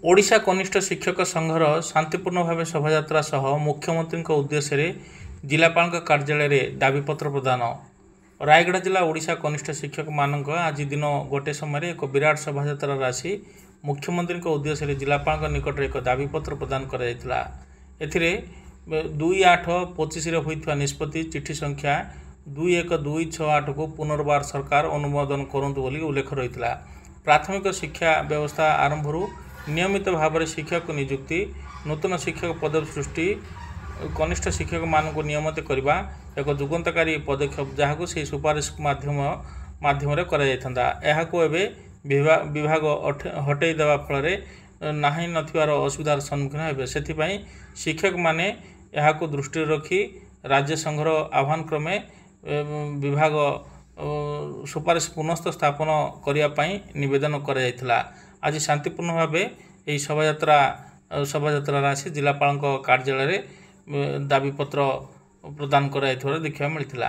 ओडिशा कनिष्ठ शिक्षक संघर शांतिपूर्ण भाव शोभायात्रा सह मुख्यमंत्री उद्देश्य जिलापाल कार्यालय में दाबीपत्र प्रदान। रायगढ़ जिला ओडिशा कनिष्ठ शिक्षक मानक आज दिन गोटे समय एक विराट शोभायात्रा आसी मुख्यमंत्री उद्देश्य जिलापाल निकट एक दाबीपत्र प्रदान कर 2/8/25 होता निष्पत्ति चिठी संख्या 21268 को पुनर्बार सरकार अनुमोदन करंतु बोली उल्लेख रही। प्राथमिक शिक्षा व्यवस्था आरंभ नियमित भाव में शिक्षक नियुक्ति नूतन शिक्षक पद सृष्टि कनिष्ठ शिक्षक मानक नियमित करने एक जुगंतकारी पदक्षेप जहाँ से सुपारिश माध्यम विभाग हटई देवा फल नाही नथिबार असुविधार सम्मुखीन हे से शिक्षक माने यहाँ दृष्टि रखी राज्य संघर आह्वान क्रमे विभाग सुपारिश पुनस्थ स्थापन करने निवेदन करा। आज शांतिपूर्ण भाव यह शोभायात्रा आसी जिलापाल कार्यालय दाबीपत्र प्रदान कर देखा मिलता।